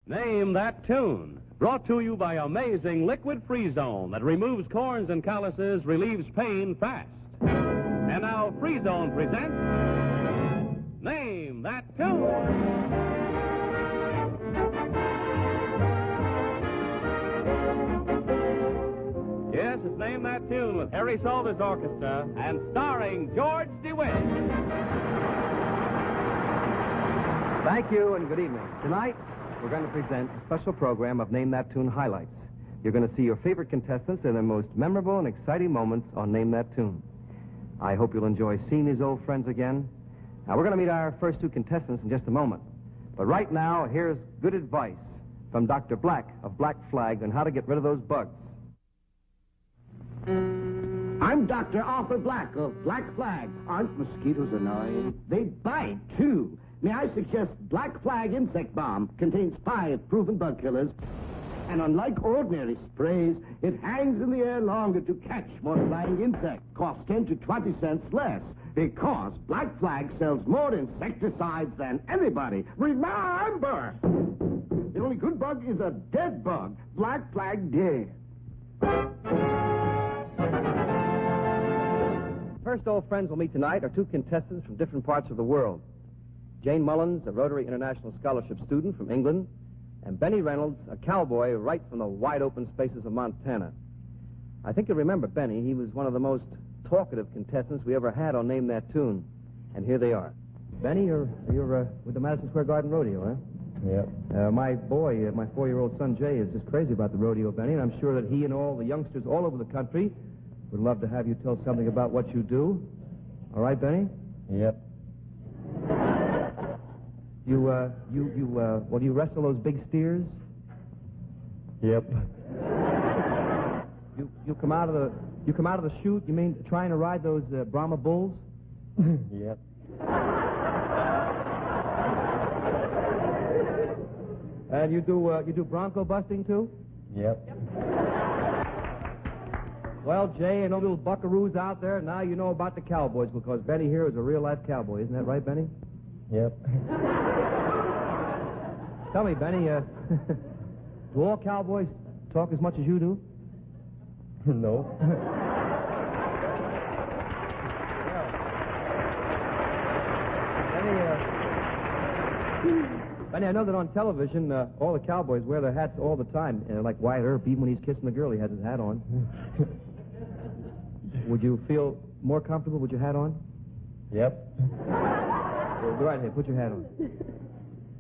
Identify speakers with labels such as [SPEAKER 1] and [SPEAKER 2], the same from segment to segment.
[SPEAKER 1] Name That Tune. Brought to you by Amazing Liquid Free Zone that removes corns and calluses, relieves pain fast. And now Free Zone presents Name That Tune. Yes, it's Name That Tune with Harry Salter's Orchestra and starring George DeWitt.
[SPEAKER 2] Thank you and good evening. Tonight, we're going to present a special program of Name That Tune highlights. You're going to see your favorite contestants in their most memorable and exciting moments on Name That Tune. I hope you'll enjoy seeing these old friends again. Now, we're going to meet our first two contestants in just a moment. But right now, here's good advice from Dr. Black of Black Flag on how to get rid of those bugs.
[SPEAKER 3] I'm Dr. Arthur Black of Black Flag. Aren't mosquitoes annoying? They bite, too. May I suggest Black Flag Insect Bomb contains 5 proven bug killers, and unlike ordinary sprays, it hangs in the air longer to catch more flying insects. Costs 10 to 20 cents less, because Black Flag sells more insecticides than anybody. Remember, the only good bug is a dead bug. Black Flag dead.
[SPEAKER 2] First old friends we'll meet tonight are two contestants from different parts of the world. Jane Mullins, a Rotary International Scholarship student from England, and Benny Reynolds, a cowboy right from the wide-open spaces of Montana. I think you'll remember Benny. He was one of the most talkative contestants we ever had on Name That Tune. And here they are. Benny, you're with the Madison Square Garden Rodeo, huh?
[SPEAKER 4] Yep.
[SPEAKER 2] My boy, my 4-year-old son Jay, is just crazy about the rodeo, Benny, and I'm sure that he and all the youngsters all over the country would love to have you tell something about what you do. All right, Benny?
[SPEAKER 4] Yep.
[SPEAKER 2] You wrestle those big steers?
[SPEAKER 4] Yep.
[SPEAKER 2] You come out of the chute, you mean trying to ride those Brahma bulls?
[SPEAKER 4] Yep.
[SPEAKER 2] And you do bronco busting too?
[SPEAKER 4] Yep.
[SPEAKER 2] Well, Jay, and those little buckaroos out there, now you know about the cowboys, because Benny here is a real-life cowboy. Isn't that right, Benny?
[SPEAKER 4] Yep.
[SPEAKER 2] Tell me, Benny, do all cowboys talk as much as you do?
[SPEAKER 4] No.
[SPEAKER 2] Benny, I know that on television, all the cowboys wear their hats all the time, like Wyatt Earp. Even when he's kissing the girl, he has his hat on. Would you feel more comfortable with your hat on?
[SPEAKER 4] Yep.
[SPEAKER 2] Well, go right ahead. Put your hat on.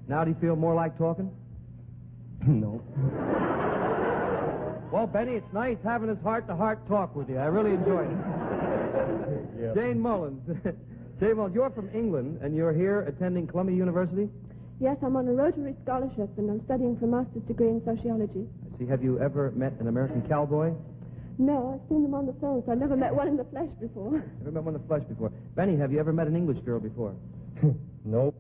[SPEAKER 2] Now, do you feel more like talking?
[SPEAKER 4] No.
[SPEAKER 2] Well, Benny, it's nice having this heart-to-heart talk with you. I really enjoyed it.
[SPEAKER 4] Yep.
[SPEAKER 2] Jane Mullins. Jane Mullins, you're from England, and you're here attending Columbia University?
[SPEAKER 5] Yes, I'm on a Rotary scholarship, and I'm studying for a master's degree in sociology.
[SPEAKER 2] I see. Have you ever met an American cowboy?
[SPEAKER 5] No, I've seen them on the phone, so I've never met one in the flesh before.
[SPEAKER 2] Never met one in the flesh before. Benny, have you ever met an English girl before?
[SPEAKER 4] Nope.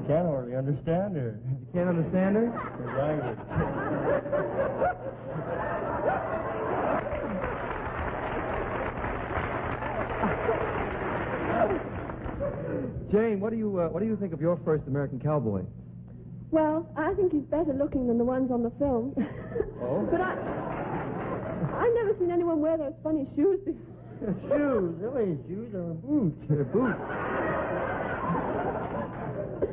[SPEAKER 4] Can't hardly understand her.
[SPEAKER 2] You can't understand her?
[SPEAKER 4] Her language.
[SPEAKER 2] Jane, what do you think of your first American cowboy?
[SPEAKER 5] Well, I think he's better looking than the ones on the film.
[SPEAKER 2] Oh?
[SPEAKER 5] But I've never seen anyone wear those funny shoes before.
[SPEAKER 4] Shoes? Really? Shoes or boots?
[SPEAKER 2] They're boots.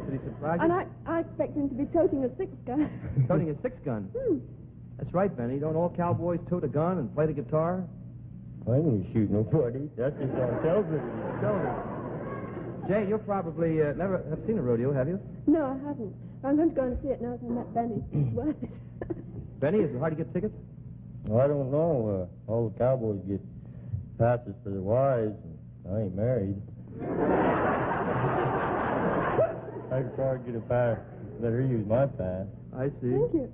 [SPEAKER 2] Did he surprise you?
[SPEAKER 5] And I expect him to be toting a 6-gun.
[SPEAKER 2] Toting a 6-gun. That's right, Benny. Don't all cowboys tote a gun and play the guitar?
[SPEAKER 4] I ain't shoot nobody. That's just on television.
[SPEAKER 2] Jane, you probably never have seen a rodeo, have you?
[SPEAKER 5] No, I haven't. I'm going to go and see it now that I met Benny. It's worth it.
[SPEAKER 2] Benny, is it hard to get tickets?
[SPEAKER 4] Well, I don't know. All the cowboys get passes for their wives, and I ain't married. I could probably get a pass. Let her use my pass.
[SPEAKER 2] I see.
[SPEAKER 5] Thank you.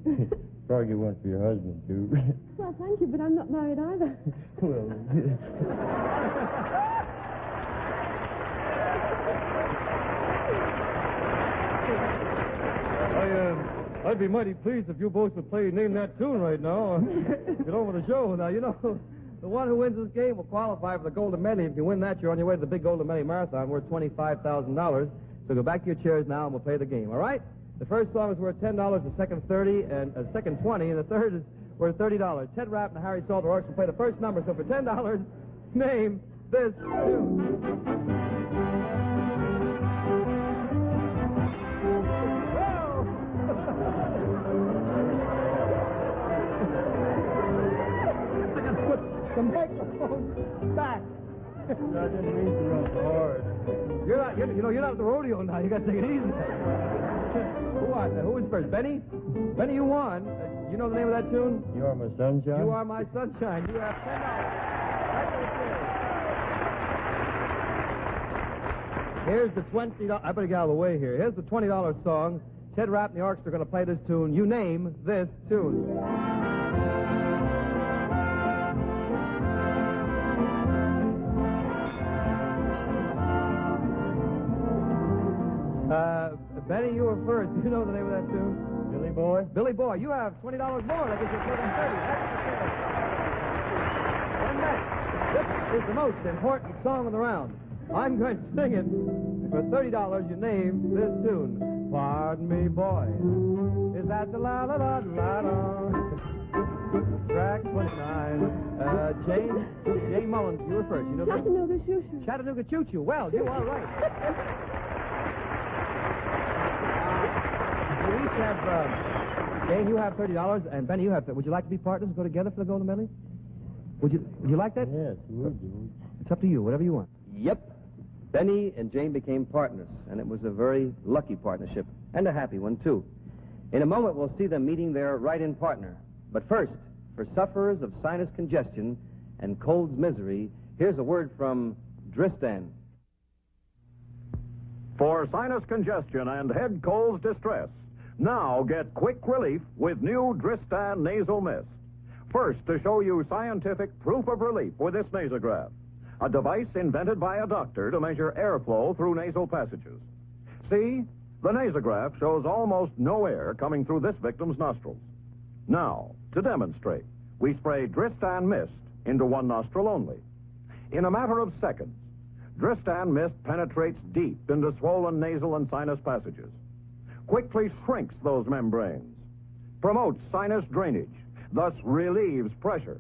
[SPEAKER 4] Probably get one for your husband, too.
[SPEAKER 5] Well, thank you, but I'm not married either.
[SPEAKER 4] Well,
[SPEAKER 2] I'd be mighty pleased if you both would play Name That Tune right now. Get on with the show. Now, you know, the one who wins this game will qualify for the Golden Medley. If you win that, you're on your way to the big Golden Medley Marathon worth $25,000. So So go back to your chairs now, and we'll play the game, all right? The first song is worth $10, the second $30, and second $20, and the third is worth $30. Ted Rapp and Harry Salter Orks will play the first number. So for $10, name this tune. The microphone back.
[SPEAKER 4] I didn't mean to run so hard.
[SPEAKER 2] You're not at the rodeo now. You got to take it easy. Who was first? Benny? Benny, you won. You know the name of that tune?
[SPEAKER 4] You Are My Sunshine?
[SPEAKER 2] You Are My Sunshine. You have $10. Here's the $20. I better get out of the way here. Here's the $20 song. Ted Rapp and the Orks are going to play this tune. You name this tune. Benny, you were first. Do you know the name of that tune?
[SPEAKER 4] Billy Boy?
[SPEAKER 2] Billy Boy. You have $20 more. That gives you $30. And next, this is the most important song of the round. I'm going to sing it. For $30, you name this tune. Pardon me, boy. Is that the la-la-la-la-la? Track 29. Jane Mullins, you were first. You know that?
[SPEAKER 5] Chattanooga Choo-Choo.
[SPEAKER 2] Chattanooga Choo-Choo. Well, you are right. We each have, Jane, you have $30, and Benny, you have. Would you like to be partners and go together for the Golden Medley? Would you like that?
[SPEAKER 4] Yes, would you?
[SPEAKER 2] It's up to you, whatever you want. Yep. Benny and Jane became partners, and it was a very lucky partnership, and a happy one, too. In a moment, we'll see them meeting their write-in partner. But first, for sufferers of sinus congestion and cold's misery, here's a word from Dristan.
[SPEAKER 6] For sinus congestion and head cold's distress, now get quick relief with new Dristan nasal mist. First, to show you scientific proof of relief with this nasograph, a device invented by a doctor to measure airflow through nasal passages. See, the nasograph shows almost no air coming through this victim's nostrils. Now, to demonstrate, we spray Dristan mist into one nostril only. In a matter of seconds, Dristan mist penetrates deep into swollen nasal and sinus passages, quickly shrinks those membranes, promotes sinus drainage, thus relieves pressure.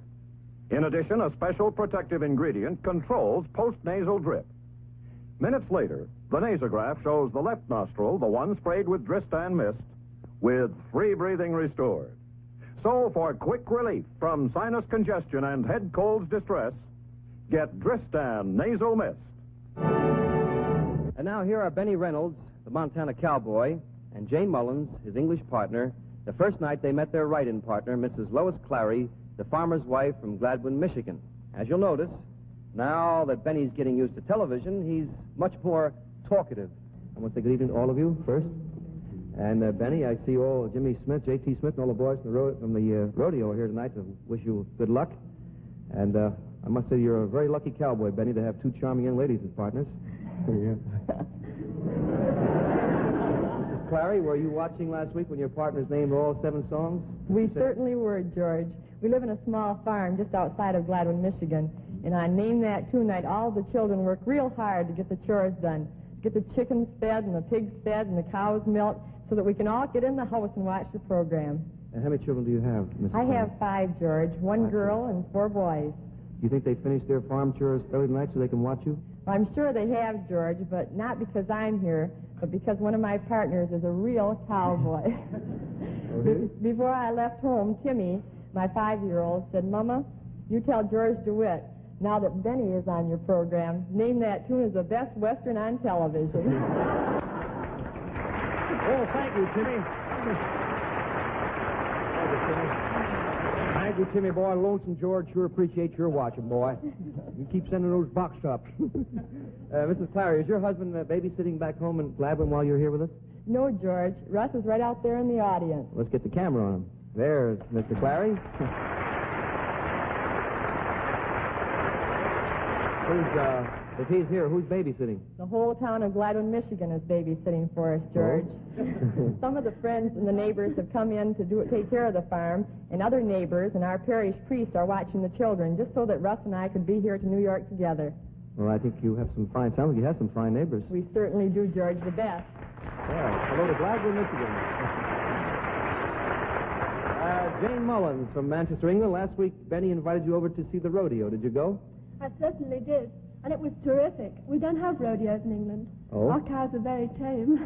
[SPEAKER 6] In addition, a special protective ingredient controls post-nasal drip. Minutes later, the nasograph shows the left nostril, the one sprayed with Dristan mist, with free breathing restored. So, for quick relief from sinus congestion and head cold's distress, get Dristan nasal mist.
[SPEAKER 2] And now here are Benny Reynolds, the Montana cowboy, and Jane Mullins, his English partner, the first night they met their write-in partner, Mrs. Lois Clary, the farmer's wife from Gladwin, Michigan. As you'll notice, now that Benny's getting used to television, he's much more talkative. I want to say good evening to all of you first. And Benny, I see all Jimmy Smith, J.T. Smith, and all the boys from the rodeo here tonight to wish you good luck. And I must say you're a very lucky cowboy, Benny, to have two charming young ladies as partners.
[SPEAKER 4] Yeah.
[SPEAKER 2] Mrs. Clary, were you watching last week when your partners named all 7 songs?
[SPEAKER 7] We certainly were, George. We live in a small farm just outside of Gladwin, Michigan. And on Name That Tune night, all the children work real hard to get the chores done. Get the chickens fed and the pigs fed and the cows milked so that we can all get in the house and watch the program.
[SPEAKER 2] And how many children do you have, Mrs.
[SPEAKER 7] I
[SPEAKER 2] Clary?
[SPEAKER 7] have 5, George. 1 girl and 4 boys.
[SPEAKER 2] You think they finish their farm chores early tonight so they can watch you?
[SPEAKER 7] I'm sure they have, George, but not because I'm here, but because one of my partners is a real cowboy. Before I left home, Timmy, my 5-year-old, said, Mama, you tell George DeWitt, now that Benny is on your program, Name That Tune is the best Western on television.
[SPEAKER 2] Oh, thank you, Timmy. Thank you, Timmy, boy. Lonesome George sure appreciates your watching, boy. You keep sending those box tops. Mrs. Clary, is your husband babysitting back home in Gladwin while you're here with us?
[SPEAKER 7] No, George. Russ is right out there in the audience.
[SPEAKER 2] Let's get the camera on him. There's Mr. Clary. If he's here, who's babysitting?
[SPEAKER 7] The whole town of Gladwin, Michigan is babysitting for us, George.
[SPEAKER 2] Oh.
[SPEAKER 7] Some of the friends and the neighbors have come in to take care of the farm, and other neighbors and our parish priest are watching the children just so that Russ and I could be here to New York together.
[SPEAKER 2] Well, I think you have some fine... Sounds like you have some fine neighbors.
[SPEAKER 7] We certainly do, George, the best.
[SPEAKER 2] Yeah. Hello to Glasgow, Michigan. Jane Mullins from Manchester, England. Last week, Benny invited you over to see the rodeo. Did you go?
[SPEAKER 5] I certainly did. And it was terrific. We don't have rodeos in England.
[SPEAKER 2] Oh?
[SPEAKER 5] Our cows are very tame.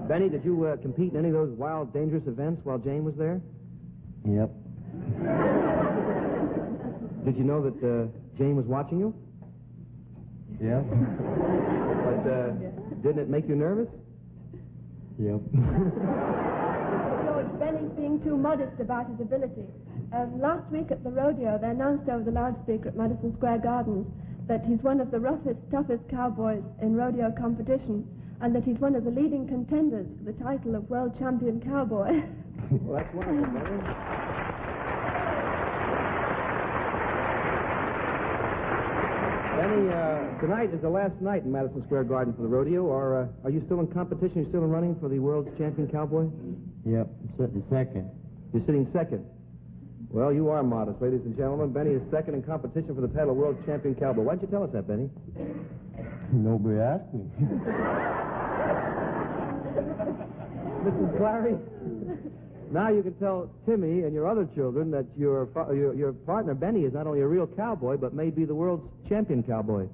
[SPEAKER 2] Benny, did you compete in any of those wild, dangerous events while Jane was there?
[SPEAKER 4] Yep.
[SPEAKER 2] Did you know that Jane was watching you?
[SPEAKER 4] Yep.
[SPEAKER 2] But didn't it make you nervous?
[SPEAKER 4] Yep.
[SPEAKER 5] George, Benny's being too modest about his ability. Last week at the rodeo, they announced over the loudspeaker at Madison Square Gardens that he's one of the roughest, toughest cowboys in rodeo competition, and that he's one of the leading contenders for the title of World Champion Cowboy.
[SPEAKER 2] Well, that's wonderful, Benny. Benny, tonight is the last night in Madison Square Garden for the rodeo, or are you still in competition? You're still in running for the World's Champion Cowboy?
[SPEAKER 4] Yep. I'm sitting second.
[SPEAKER 2] You're sitting second. Well, you are modest, ladies and gentlemen. Benny is second in competition for the title of World Champion Cowboy. Why'd you tell us that, Benny?
[SPEAKER 4] Nobody asked me.
[SPEAKER 2] Mrs. Clary, now you can tell Timmy and your other children that your partner, Benny, is not only a real cowboy, but may be the world's champion cowboy.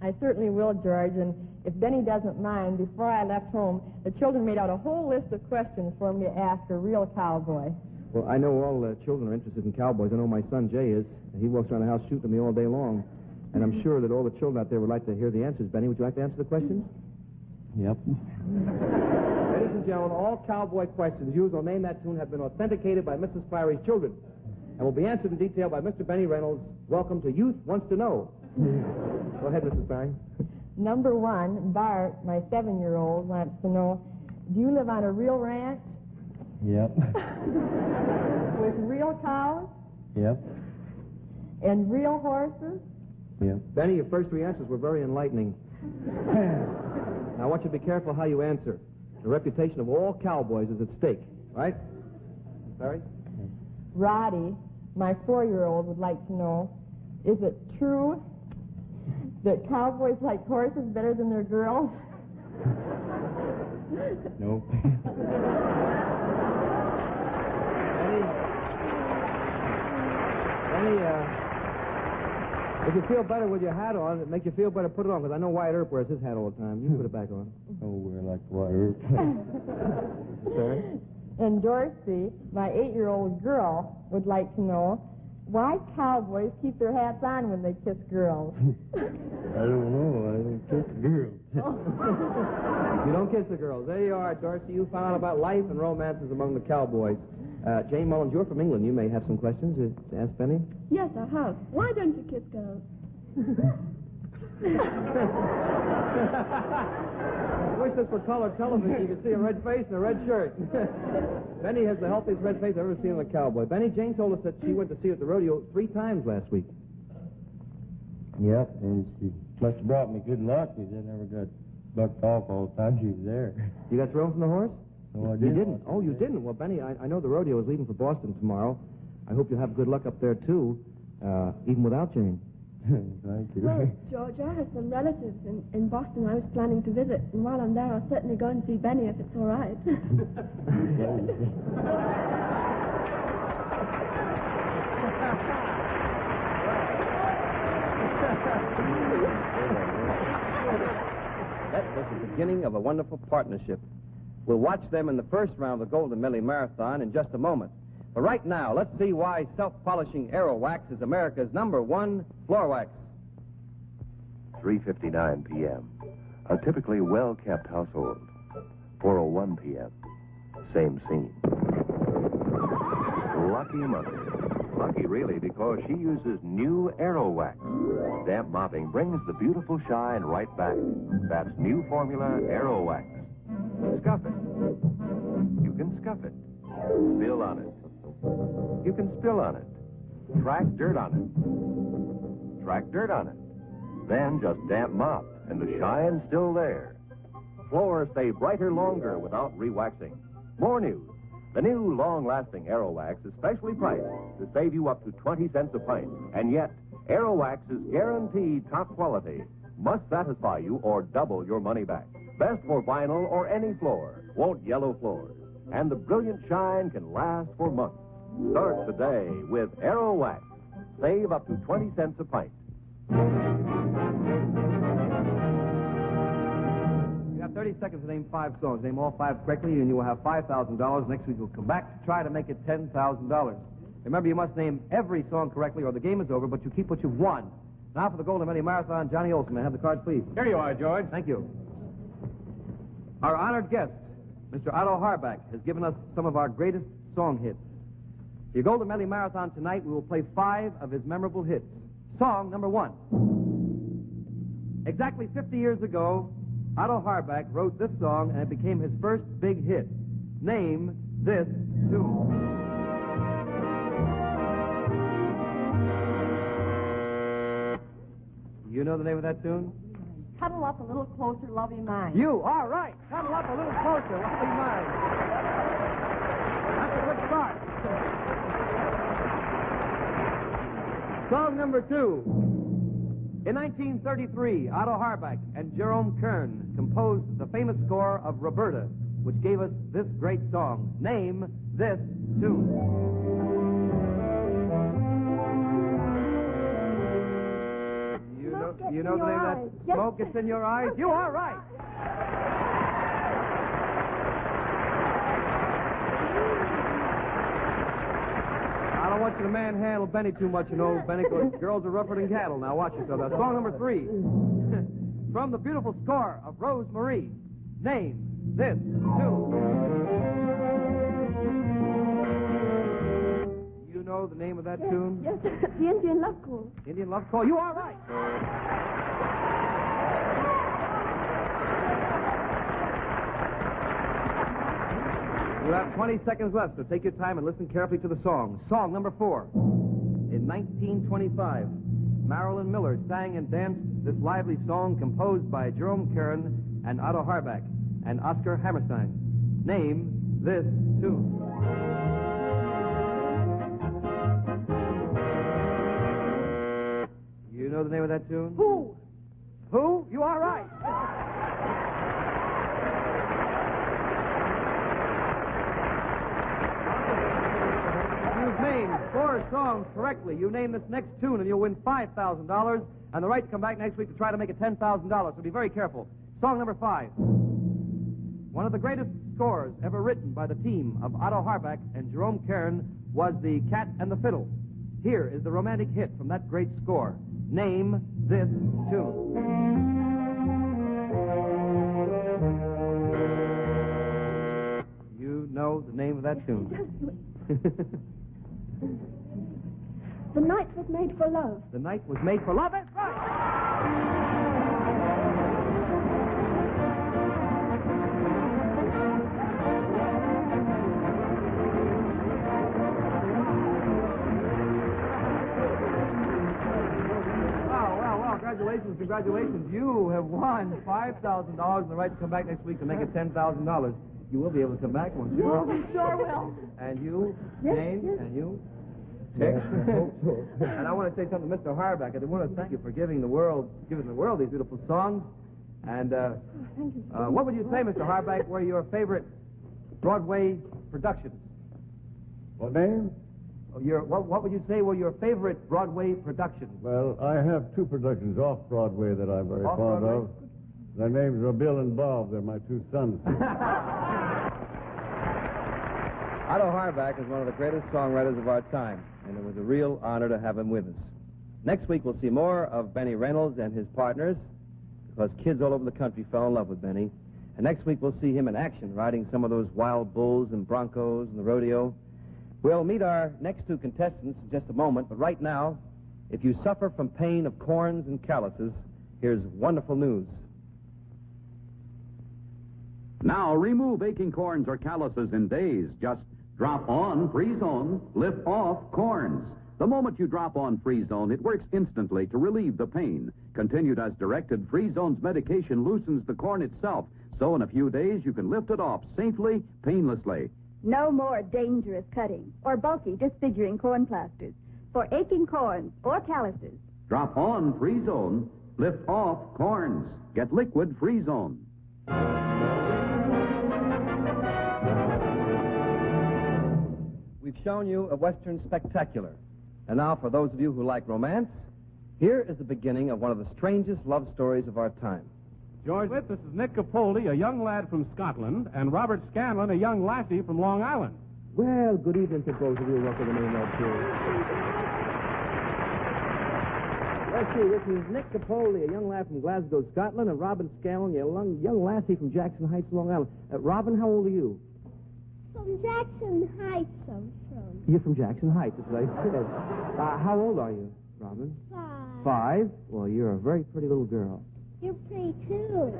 [SPEAKER 7] I certainly will, George, and if Benny doesn't mind, before I left home, the children made out a whole list of questions for me to ask a real cowboy.
[SPEAKER 2] Well, I know all children are interested in cowboys. I know my son, Jay, is. He walks around the house shooting me all day long. And I'm sure that all the children out there would like to hear the answers. Benny, would you like to answer the questions?
[SPEAKER 4] Yep.
[SPEAKER 2] Ladies and gentlemen, all cowboy questions used on Name That Tune have been authenticated by Mrs. Clary's children and will be answered in detail by Mr. Benny Reynolds. Welcome to Youth Wants to Know. Go ahead, Mrs. Clary.
[SPEAKER 7] Number one, Bart, my 7-year-old, wants to know, do you live on a real ranch?
[SPEAKER 4] Yep.
[SPEAKER 7] With real cows?
[SPEAKER 4] Yep.
[SPEAKER 7] And real horses?
[SPEAKER 4] Yep.
[SPEAKER 2] Benny, your first three answers were very enlightening. Now, I want you to be careful how you answer. The reputation of all cowboys is at stake, right? Sorry?
[SPEAKER 7] Roddy, my 4-year-old, would like to know, is it true that cowboys like horses better than their girls?
[SPEAKER 4] Nope.
[SPEAKER 2] Benny, if you feel better with your hat on, it make you feel better, put it on, because I know Wyatt Earp wears his hat all the time. You can put it back on.
[SPEAKER 4] Oh, we're like wire.
[SPEAKER 2] Sorry?
[SPEAKER 7] And Dorsey, my 8-year-old girl, would like to know, why cowboys keep their hats on when they kiss girls?
[SPEAKER 4] I don't know. I don't kiss girls.
[SPEAKER 2] You don't kiss the girls. There you are, Dorsey. You found out about life and romances among the cowboys. Jane Mullins, you're from England. You may have some questions to ask Benny.
[SPEAKER 5] Yes, I have. Why don't you kiss girls?
[SPEAKER 2] I wish this were color television. You could see a red face and a red shirt. Benny has the healthiest red face I've ever seen in a cowboy. Benny, Jane told us that she went to see you at the rodeo 3 times last week.
[SPEAKER 4] Yep, and she must have brought me good luck because I never got bucked off all the time she was there.
[SPEAKER 2] You got thrown from the horse?
[SPEAKER 4] No, I
[SPEAKER 2] You didn't? Oh, you didn't? Well, Benny, I know the rodeo is leaving for Boston tomorrow. I hope you'll have good luck up there, too, even without Jane.
[SPEAKER 4] Thank you.
[SPEAKER 5] Well, George, I have some relatives in Boston I was planning to visit, and while I'm there, I'll certainly go and see Benny if it's all right.
[SPEAKER 2] That was the beginning of a wonderful partnership. We'll watch them in the first round of the Golden Millie Marathon in just a moment. But right now, let's see why self-polishing Aero Wax is America's #1 floor wax.
[SPEAKER 8] 3:59 p.m. A typically well-kept household. 4:01 p.m. Same scene. Lucky mother. Lucky, really, because she uses new Aero Wax. Damp mopping brings the beautiful shine right back. That's new formula Aero Wax. Scuff it. You can scuff it. Spill on it. You can spill on it. Track dirt on it. Track dirt on it. Then just damp mop, and the shine's still there. Floors stay brighter longer without re-waxing. More news. The new long-lasting Aero Wax is specially priced to save you up to 20 cents a pint. And yet, Aerowax is guaranteed top quality. Must satisfy you or double your money back. Best for vinyl or any floor. Won't yellow floors. And the brilliant shine can last for months. Start today with Aerowax. Save up to 20 cents a pint.
[SPEAKER 2] You have 30 seconds to name 5 songs. Name all 5 correctly, and you will have $5,000. Next week, we'll come back to try to make it $10,000. Remember, you must name every song correctly, or the game is over, but you keep what you've won. Now for the Golden Medley Marathon, Johnny Olson. May I have the cards, please?
[SPEAKER 1] Here you are, George.
[SPEAKER 2] Thank you. Our honored guest, Mr. Otto Harbach, has given us some of our greatest song hits. For your Golden Medley Marathon tonight, we will play 5 of his memorable hits. Song number 1. Exactly 50 years ago, Otto Harbach wrote this song, and it became his first big hit. Name this tune. You know the name of that tune?
[SPEAKER 7] Cuddle up a little closer, love you mine.
[SPEAKER 2] You are right. Cuddle up a little closer, love you mine. That's a good start. Song number 2. In 1933, Otto Harbach and Jerome Kern composed the famous score of Roberta, which gave us this great song. Name this tune. You know the name of that?
[SPEAKER 5] Yes.
[SPEAKER 2] Smoke gets in your eyes? You are right. I don't want you to manhandle Benny too much, you know, Benny, because girls are rougher than cattle. Now watch yourself. Now, song number 3. From the beautiful score of Rose Marie. Name this tune. You know the name of that tune?
[SPEAKER 5] Yes, the Indian Love Call.
[SPEAKER 2] Indian Love Call. You are right. You have 20 seconds left, so take your time and listen carefully to the song. Song number 4. In 1925, Marilyn Miller sang and danced this lively song composed by Jerome Kern and Otto Harbach and Oscar Hammerstein. Name this tune. You know the name of that tune?
[SPEAKER 7] Who?
[SPEAKER 2] Who? You are right. You've named 4 songs correctly. You name this next tune and you'll win $5,000 and the right to come back next week to try to make it $10,000. So be very careful. Song number 5. One of the greatest scores ever written by the team of Otto Harbach and Jerome Kern was The Cat and the Fiddle. Here is the romantic hit from that great score. Name this tune. You know the name of that tune.
[SPEAKER 5] The Night Was Made for Love.
[SPEAKER 2] The Night Was Made for Love. That's right. Congratulations. You have won $5,000 and the right to come back next week to make it $10,000. You will be able to come back, won't you?
[SPEAKER 7] Oh, we sure will.
[SPEAKER 2] And you,
[SPEAKER 5] Yes,
[SPEAKER 2] Jane,
[SPEAKER 5] yes.
[SPEAKER 2] and you, Dick. And I want to say something to Mr. Harbach. I want to thank you for giving the world these beautiful songs. And
[SPEAKER 5] Thank you.
[SPEAKER 2] what would you say, Mr. Harbach, were your favorite Broadway productions?
[SPEAKER 9] What name?
[SPEAKER 2] What would you say were your favorite Broadway productions?
[SPEAKER 9] Well, I have 2 productions off Broadway that I'm very fond
[SPEAKER 2] Off-Broadway?
[SPEAKER 9] of. Their names are Bill and Bob. They're my 2 sons.
[SPEAKER 2] Otto Harbach is one of the greatest songwriters of our time, and it was a real honor to have him with us. Next week, we'll see more of Benny Reynolds and his partners, because kids all over the country fell in love with Benny. And next week, we'll see him in action, riding some of those wild bulls and broncos and the rodeo. We'll meet our next 2 contestants in just a moment, but right now, if you suffer from pain of corns and calluses, here's wonderful news.
[SPEAKER 1] Now remove aching corns or calluses in days. Just drop on Free Zone, lift off corns. The moment you drop on Free Zone, it works instantly to relieve the pain. Continued as directed, Free Zone's medication loosens the corn itself, so in a few days you can lift it off safely, painlessly.
[SPEAKER 10] No more dangerous cutting or bulky disfiguring corn plasters. For aching corns or calluses, Drop on Free Zone. Lift off corns. Get liquid Free Zone.
[SPEAKER 2] We've shown you a Western spectacular. And now, for those of you who like romance, here is the beginning of one of the strangest love stories of our time.
[SPEAKER 1] George, this is Nick Capaldi, a young lad from Scotland, and Robert Scanlon, a young lassie from Long Island.
[SPEAKER 2] Well, good evening to both of you. Welcome to Name That Tune. Let's see, this is Nick Capaldi, a young lad from Glasgow, Scotland, and Robin Scanlon, a young lassie from Jackson Heights, Long Island. Robin, how old are you?
[SPEAKER 5] From Jackson Heights, I'm from.
[SPEAKER 2] You're from Jackson Heights, that's what I said. How old are you, Robin? 5. Well, you're a very pretty little girl.
[SPEAKER 5] You're pretty, too.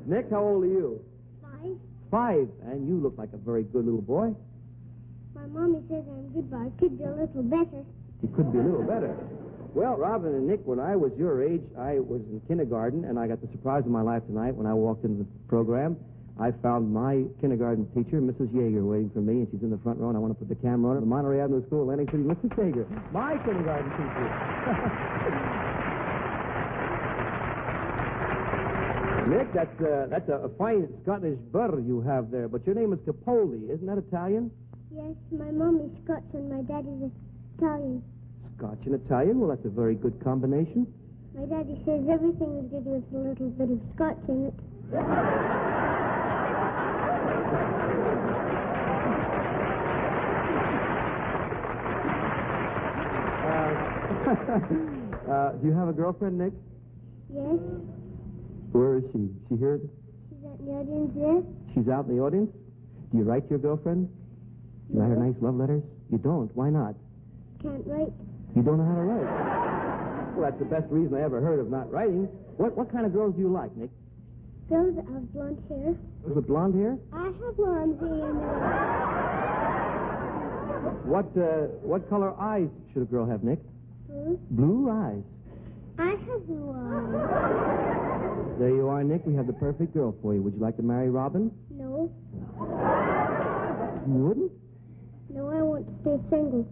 [SPEAKER 2] Nick, how old are you?
[SPEAKER 5] 5.
[SPEAKER 2] 5, and you look like a very good little boy.
[SPEAKER 5] My mommy says I'm good, but I could be a little better.
[SPEAKER 2] You could be a little better. Well, Robin and Nick, when I was your age, I was in kindergarten, and I got the surprise of my life tonight when I walked into the program. I found my kindergarten teacher, Mrs. Yeager, waiting for me, and she's in the front row, and I want to put the camera on her. The Monterey Avenue School, Atlantic City, Mrs. Yeager, my kindergarten teacher. Nick, that's a fine Scottish burr you have there, but your name is Capaldi. Isn't that Italian?
[SPEAKER 5] Yes, my mommy's Scotch and my daddy's Italian.
[SPEAKER 2] Scotch and Italian? Well, that's a very good combination.
[SPEAKER 5] My daddy says everything is good with a little bit of Scotch in it.
[SPEAKER 2] Do you have a girlfriend, Nick?
[SPEAKER 5] Yes.
[SPEAKER 2] Where is she? She here?
[SPEAKER 5] She's out in the audience there.
[SPEAKER 2] She's out in the audience? Do you write to your girlfriend? You write her nice love letters? You don't. Why not?
[SPEAKER 5] Can't write.
[SPEAKER 2] You don't know how to write? Well, that's the best reason I ever heard of not writing. What kind of girls do you like, Nick?
[SPEAKER 5] Girls that have blonde hair.
[SPEAKER 2] Girls with blonde hair?
[SPEAKER 5] I have blonde hair.
[SPEAKER 2] What color eyes should a girl have, Nick?
[SPEAKER 5] Blue.
[SPEAKER 2] Blue eyes.
[SPEAKER 5] I have blue eyes.
[SPEAKER 2] There you are, Nick. We have the perfect girl for you. Would you like to marry Robin?
[SPEAKER 5] No.
[SPEAKER 2] You wouldn't?
[SPEAKER 5] No, I want to stay single.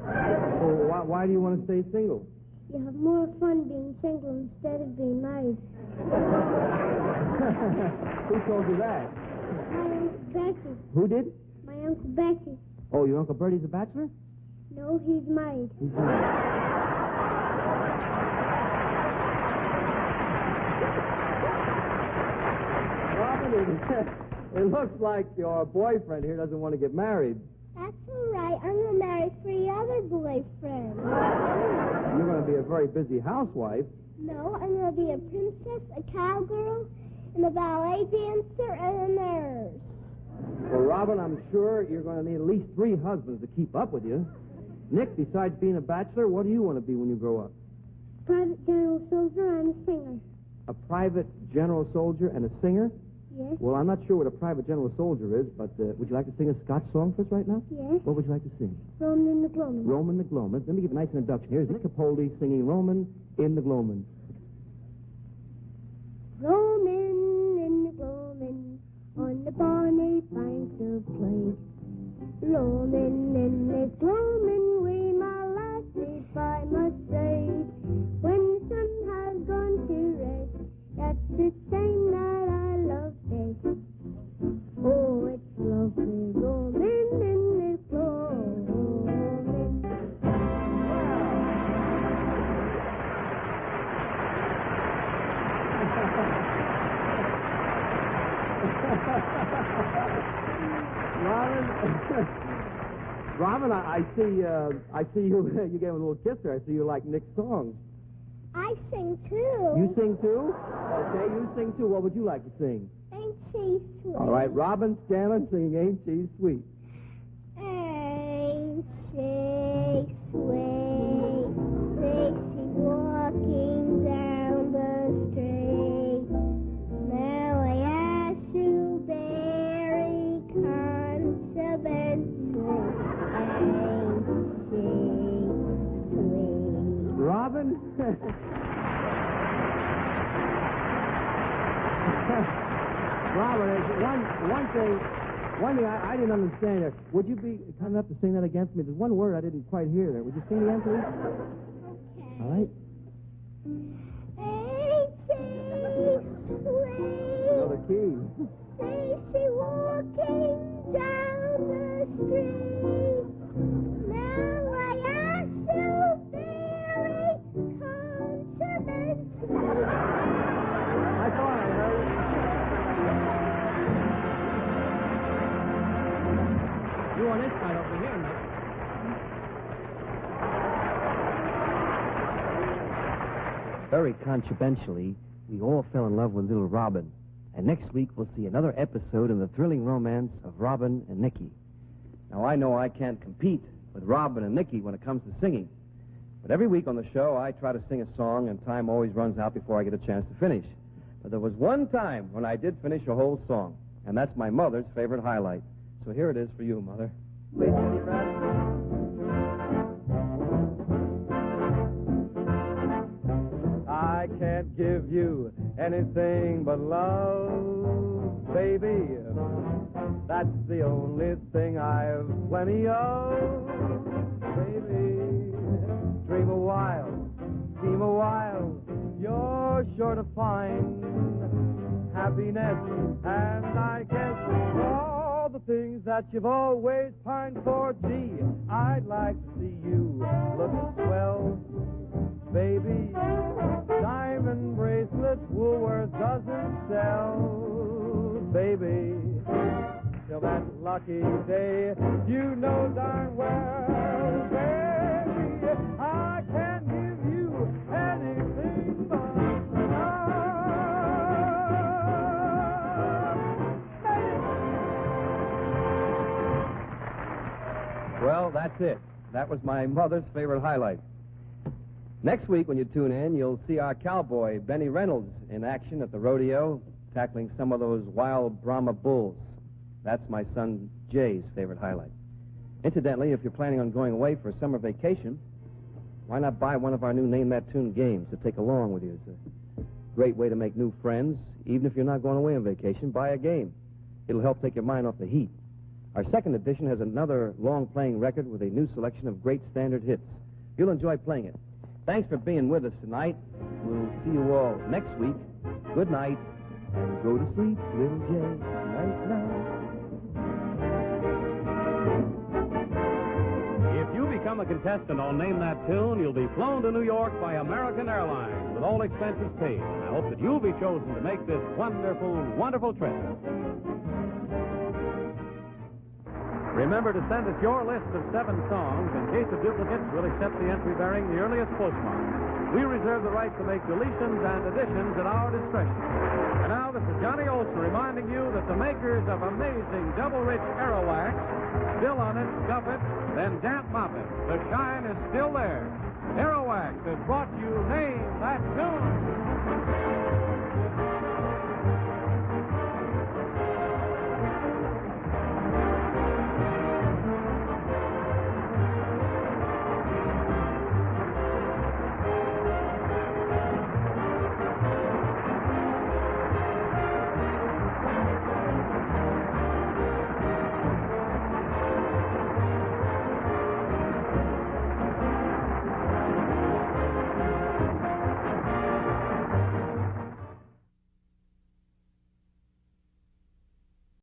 [SPEAKER 2] Well, why do you want to stay single?
[SPEAKER 5] You have more fun being single instead of being married.
[SPEAKER 2] Who told you that?
[SPEAKER 5] My Uncle Becky.
[SPEAKER 2] Who did?
[SPEAKER 5] My Uncle Becky.
[SPEAKER 2] Oh, your Uncle Bertie's a bachelor?
[SPEAKER 5] No, he's married.
[SPEAKER 2] He's married. Robin, it looks like your boyfriend here doesn't want to get married.
[SPEAKER 5] That's all right. I'm going to marry 3 other boyfriends.
[SPEAKER 2] You're going to be a very busy housewife.
[SPEAKER 5] No, I'm going to be a princess, a cowgirl, and a ballet dancer, and a nurse.
[SPEAKER 2] Well, Robin, I'm sure you're going to need at least 3 husbands to keep up with you. Nick, besides being a bachelor, what do you want to be when you grow up?
[SPEAKER 5] Private general soldier and a singer.
[SPEAKER 2] A private general soldier and a singer?
[SPEAKER 5] Yes.
[SPEAKER 2] Well, I'm not sure what a private general soldier is, but would you like to sing a Scotch song for us right now?
[SPEAKER 5] Yes.
[SPEAKER 2] What would you like to sing?
[SPEAKER 5] Roman in the Gloaming.
[SPEAKER 2] Roman the Gloaming. Let me give a nice introduction. Here's Nick Capaldi singing Roman in the Gloaming.
[SPEAKER 5] Roman in the Gloaming, on the bonny banks of Clyde. Roman in the Gloaming, we my lassie by my side. When the sun has gone to rest, that's the thing that I love best. Oh, it's lovely, Roman in the Gloaming.
[SPEAKER 2] Robin, I see you you gave him a little kiss there. I see you like Nick's songs.
[SPEAKER 5] I sing too.
[SPEAKER 2] You sing too? Okay, you sing too. What would you like to sing?
[SPEAKER 5] Ain't she sweet?
[SPEAKER 2] All right, Robin Scanlon singing Ain't She Sweet.
[SPEAKER 5] Ain't she sweet? Sexy walking down the street. Now I ask you very confidently. Ain't she sweet?
[SPEAKER 2] Robin? Robin, One thing I didn't understand there. Would you be kind enough to sing that again for me? There's one word I didn't quite hear there. Would you sing it again, please?
[SPEAKER 11] Okay.
[SPEAKER 2] All right. Another key.
[SPEAKER 11] Stacy walking down the street. Now I ask you very confidently.
[SPEAKER 2] I thought I heard it. You on this side over here, Nick. Very confidentially, we all fell in love with little Robin. And next week, we'll see another episode in the thrilling romance of Robin and Nicky. Now, I know I can't compete with Robin and Nicky when it comes to singing. But every week on the show, I try to sing a song, and time always runs out before I get a chance to finish. But there was one time when I did finish a whole song, and that's my mother's favorite highlight. So here it is for you, Mother. I can't give you anything but love, baby. That's the only thing I've plenty of, baby. Dream a while, scheme a while, you're sure to find happiness, and I guess all the things that you've always pined for. Gee, I'd like to see you looking swell, baby. Diamond bracelets Woolworth doesn't sell, baby. Till that lucky day, you know darn well, baby, I can't give you anything but love. Well, that's it. That was my mother's favorite highlight. Next week, when you tune in, you'll see our cowboy, Benny Reynolds, in action at the rodeo, tackling some of those wild Brahma bulls. That's my son Jay's favorite highlight. Incidentally, if you're planning on going away for a summer vacation, why not buy one of our new Name That Tune games to take along with you? It's a great way to make new friends. Even if you're not going away on vacation, buy a game. It'll help take your mind off the heat. Our second edition has another long-playing record with a new selection of great standard hits. You'll enjoy playing it. Thanks for being with us tonight. We'll see you all next week. Good night, and go to sleep, little Jay. Night, night.
[SPEAKER 1] If you become a contestant on Name That Tune, you'll be flown to New York by American Airlines with all expenses paid. And I hope that you'll be chosen to make this wonderful, wonderful trip. Remember to send us your list of 7 songs. In case of duplicates, we'll accept the entry bearing the earliest postmark. We reserve the right to make deletions and additions at our discretion. And now, this is Johnny Olson reminding you that the makers of amazing double-rich Aerowax, still on it, scuff it, then damp mop it. The shine is still there. Aerowax has brought you Name That Tune.